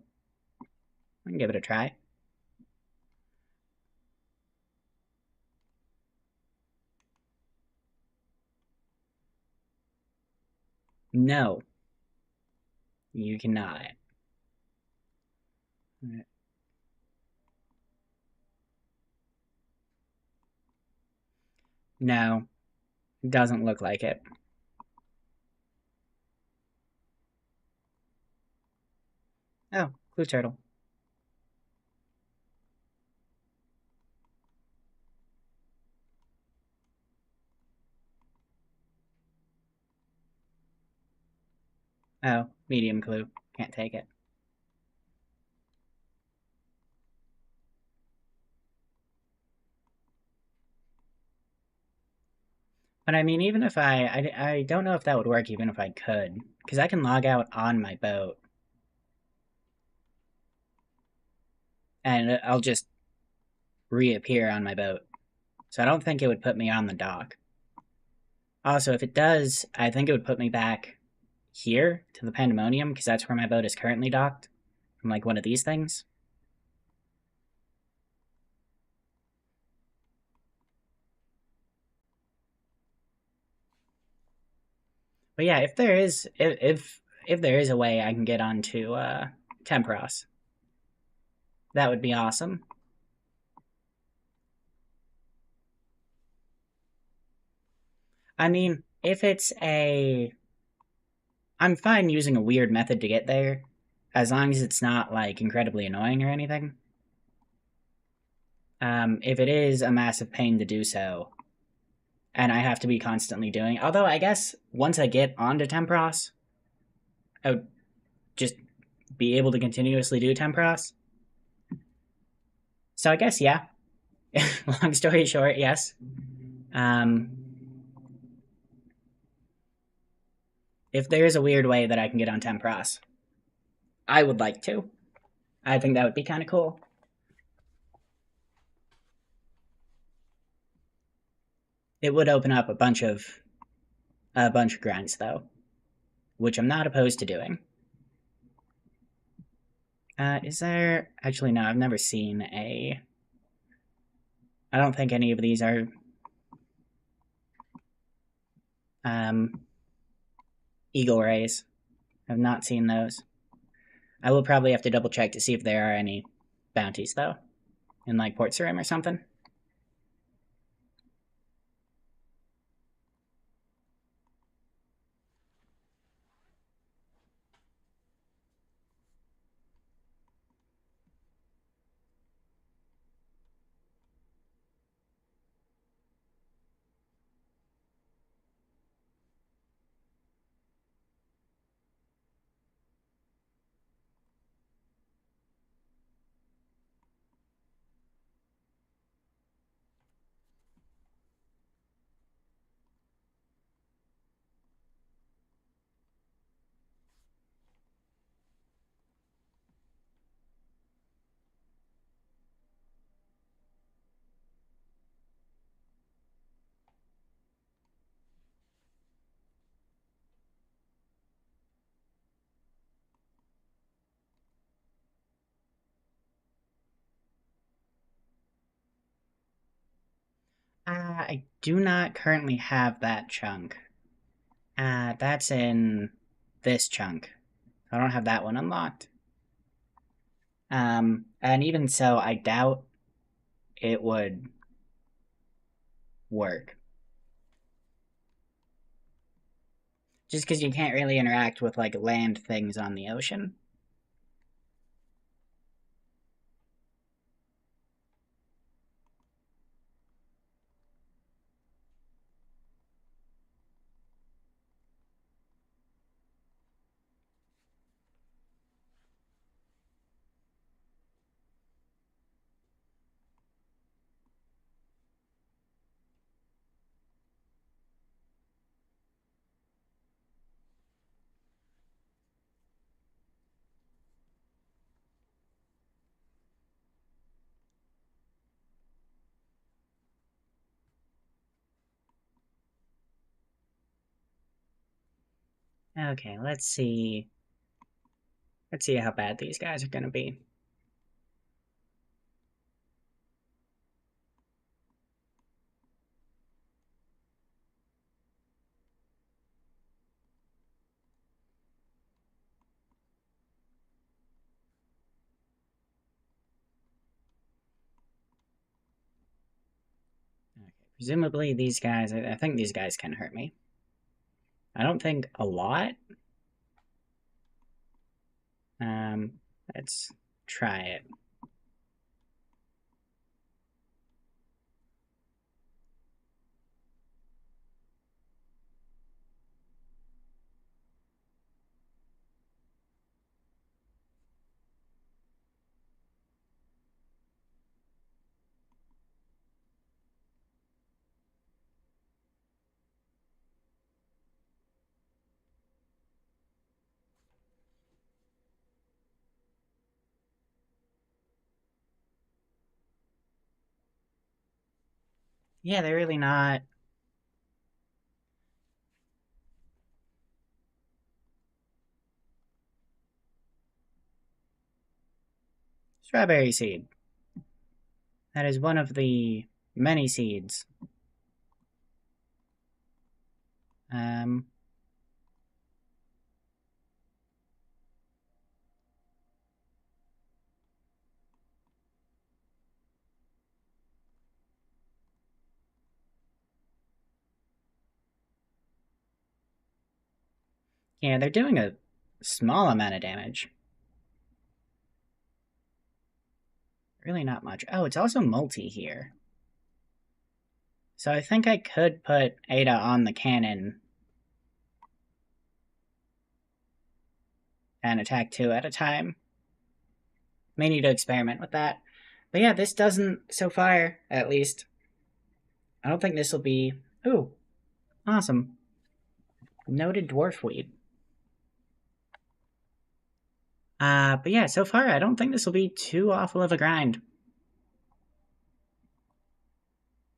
I can give it a try. No, you cannot. No, doesn't look like it. Oh, clue turtle. Oh, medium clue. Can't take it. But I mean, even if I don't know if that would work even if I could. Because I can log out on my boat. And I'll just reappear on my boat. So I don't think it would put me on the dock. Also, if it does, I think it would put me back here to the Pandemonium, because that's where my boat is currently docked. From like one of these things. But yeah, if there is a way I can get onto Tempros, that would be awesome. I mean, if it's a I'm fine using a weird method to get there, as long as it's not like incredibly annoying or anything. If it is a massive pain to do so, and I have to be constantly doing, although I guess once I get onto Tempros, I would just be able to continuously do Tempros. So I guess yeah. Long story short, yes. Um, if there is a weird way that I can get on Tempros, I would like to. I think that would be kind of cool. It would open up a bunch of grinds though, which I'm not opposed to doing. Is there actually no? I've never seen a. I don't think any of these are um, eagle rays. I've not seen those. I will probably have to double check to see if there are any bounties though, in like Port Sarim or something. I do not currently have that chunk. That's in this chunk. I don't have that one unlocked. And even so, I doubt it would work. Just because you can't really interact with, like, land things on the ocean. Okay, let's see. Let's see how bad these guys are gonna be. Okay, presumably these guys, I think these guys can hurt me. I don't think a lot. Um, let's try it. Yeah, they're really not. Strawberry seed. That is one of the many seeds. Um, yeah, they're doing a small amount of damage. Really not much. Oh, it's also multi here. So I think I could put Ada on the cannon and attack two at a time. May need to experiment with that. But yeah, this doesn't, so far, at least. I don't think this will be. Ooh, awesome. Noted dwarf weed. But yeah, so far, I don't think this will be too awful of a grind.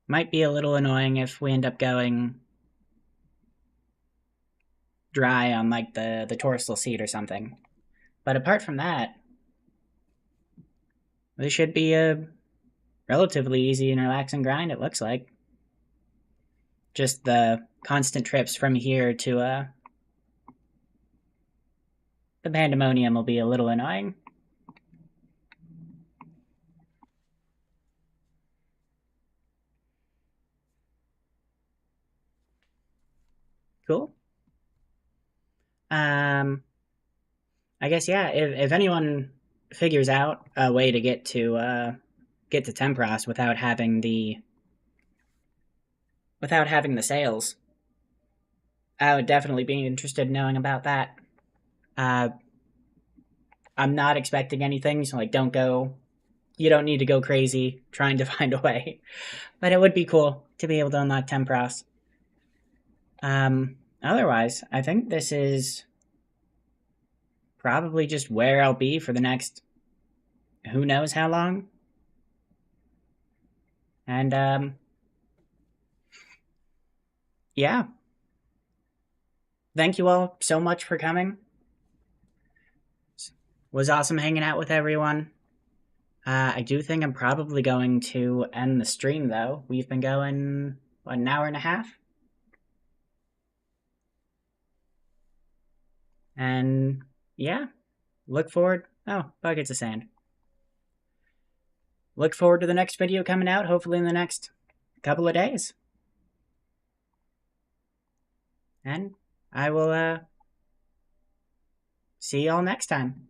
Might be a little annoying if we end up going dry on, like, the torsal seed or something. But apart from that, this should be a relatively easy and relaxing grind, it looks like. Just the constant trips from here to the Pandemonium will be a little annoying. Cool. I guess yeah. If anyone figures out a way to get to Tempros without having the sales, I would definitely be interested in knowing about that. Uh, I'm not expecting anything, so like, don't go. You don't need to go crazy trying to find a way, but it would be cool to be able to unlock Tempros. Otherwise, I think this is probably just where I'll be for the next who knows how long. And yeah, thank you all so much for coming. It was awesome hanging out with everyone. I do think I'm probably going to end the stream though. We've been going an hour and a half. And yeah, look forward. Oh, buckets of sand. Look forward to the next video coming out, hopefully in the next couple of days. And I will see y'all next time.